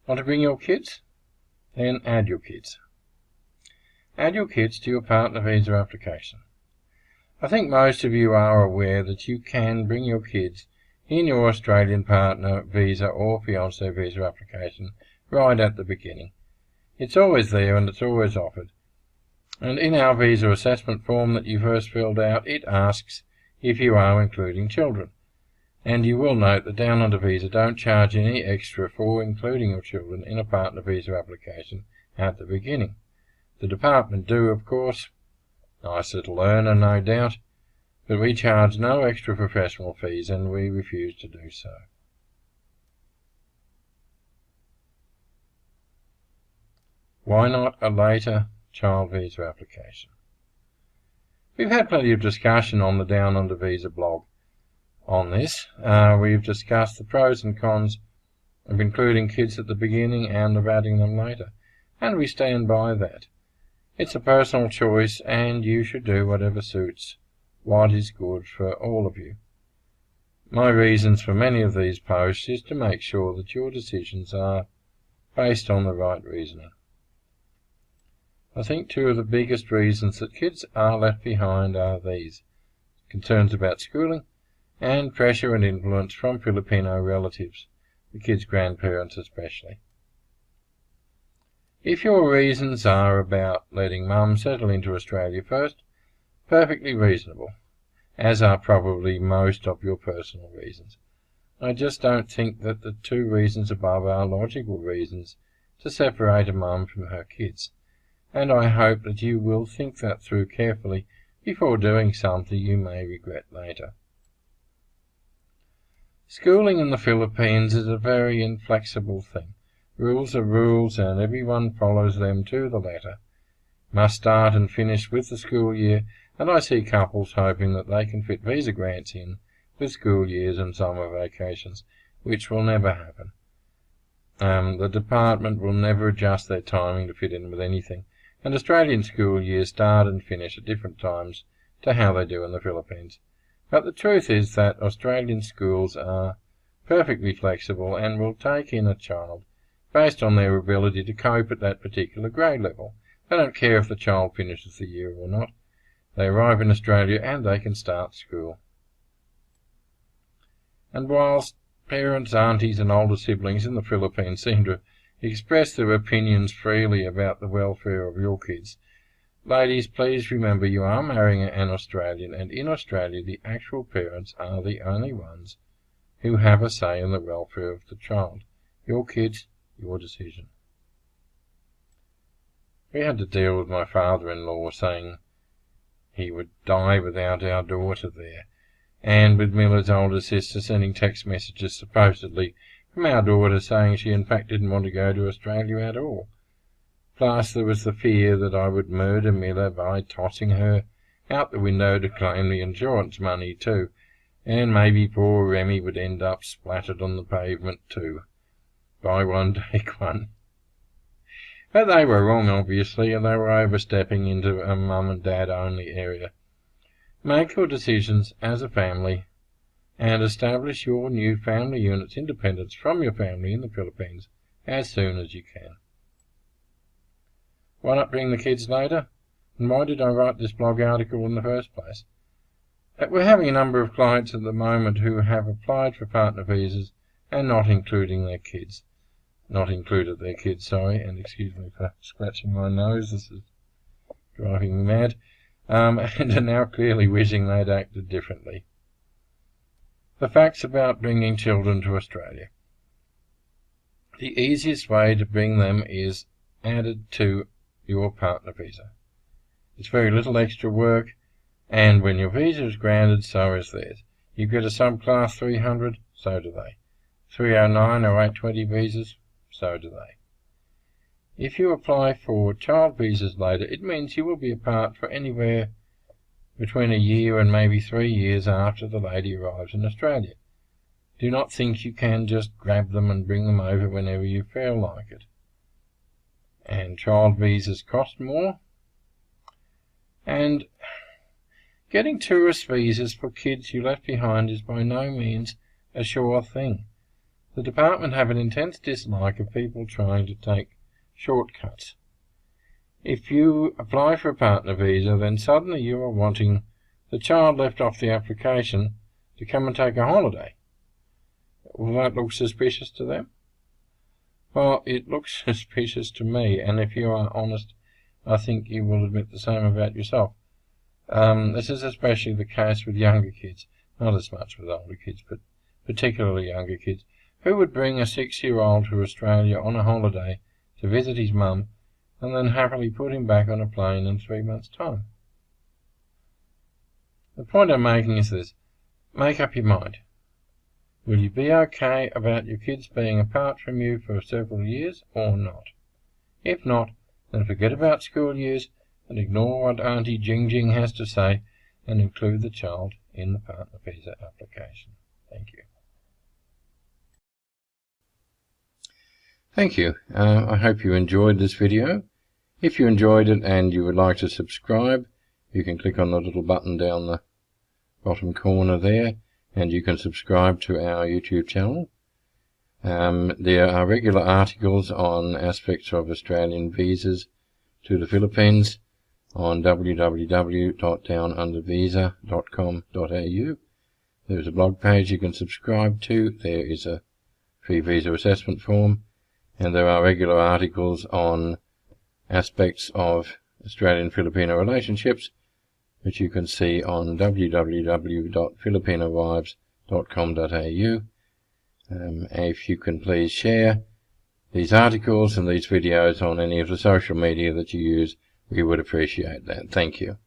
Want to bring your kids? Then add your kids. Add your kids to your partner visa application. I think most of you are aware that you can bring your kids in your Australian partner visa or fiancé visa application right at the beginning. It's always there and it's always offered. And in our visa assessment form that you first filled out, it asks if you are including children. And you will note that Down Under Visa don't charge any extra for including your children in a partner visa application at the beginning. The department do, of course. Nice little earner, no doubt. But we charge no extra professional fees and we refuse to do so. Why not a later child visa application? We've had plenty of discussion on the Down Under Visa blog on this. We've discussed the pros and cons of including kids at the beginning and of adding them later, and we stand by that. It's a personal choice and you should do whatever suits what is good for all of you. My reasons for many of these posts is to make sure that your decisions are based on the right reasoning. I think two of the biggest reasons that kids are left behind are these: concerns about schooling and pressure and influence from Filipino relatives, the kids' grandparents especially. If your reasons are about letting mum settle into Australia first, perfectly reasonable, as are probably most of your personal reasons. I just don't think that the two reasons above are logical reasons to separate a mum from her kids, and I hope that you will think that through carefully before doing something you may regret later. Schooling in the Philippines is a very inflexible thing. Rules are rules and everyone follows them to the letter. Must start and finish with the school year, and I see couples hoping that they can fit visa grants in with school years and summer vacations, which will never happen. The department will never adjust their timing to fit in with anything, and Australian school years start and finish at different times to how they do in the Philippines. But the truth is that Australian schools are perfectly flexible and will take in a child based on their ability to cope at that particular grade level. They don't care if the child finishes the year or not. They arrive in Australia and they can start school. And whilst parents, aunties and older siblings in the Philippines seem to express their opinions freely about the welfare of your kids, ladies, please remember you are marrying an Australian, and in Australia the actual parents are the only ones who have a say in the welfare of the child. Your kids, your decision. We had to deal with my father-in-law saying he would die without our daughter there, and with Miller's older sister sending text messages supposedly from our daughter saying she in fact didn't want to go to Australia at all. Plus there was the fear that I would murder Miller by tossing her out the window to claim the insurance money too, and maybe poor Remy would end up splattered on the pavement too. Buy one, take one. But they were wrong, obviously, and they were overstepping into a mum and dad only area. Make your decisions as a family and establish your new family unit's independence from your family in the Philippines as soon as you can. Why not bring the kids later? And why did I write this blog article in the first place? We're having a number of clients at the moment who have applied for partner visas and not included their kids, and excuse me for scratching my nose, this is driving me mad, and are now clearly wishing they'd acted differently. The facts about bringing children to Australia. The easiest way to bring them is added to your partner visa. It's very little extra work, and when your visa is granted, so is theirs. You get a subclass 300, so do they. 309 or 820 visas, so do they. If you apply for child visas later, it means you will be apart for anywhere between a year and maybe 3 years after the lady arrives in Australia. Do not think you can just grab them and bring them over whenever you feel like it. And child visas cost more. And getting tourist visas for kids you left behind is by no means a sure thing. The department have an intense dislike of people trying to take shortcuts. If you apply for a partner visa, then suddenly you are wanting the child left off the application to come and take a holiday. Will that look suspicious to them? Well, it looks suspicious to me, and if you are honest, I think you will admit the same about yourself. This is especially the case with younger kids, not as much with older kids, but particularly younger kids. Who would bring a 6-year-old to Australia on a holiday to visit his mum and then happily put him back on a plane in 3 months' time? The point I'm making is this: make up your mind. Will you be okay about your kids being apart from you for several years or not? If not, then forget about school years and ignore what Auntie Jing Jing has to say and include the child in the partner visa application. Thank you. Thank you. I hope you enjoyed this video. If you enjoyed it and you would like to subscribe, you can click on the little button down the bottom corner there, and you can subscribe to our YouTube channel. There are regular articles on aspects of Australian visas to the Philippines on www.downundervisa.com.au. There's a blog page you can subscribe to. There is a free visa assessment form, and there are regular articles on aspects of Australian-Filipino relationships, which you can see on www.filipinawives.com.au. If you can please share these articles and these videos on any of the social media that you use, we would appreciate that. Thank you.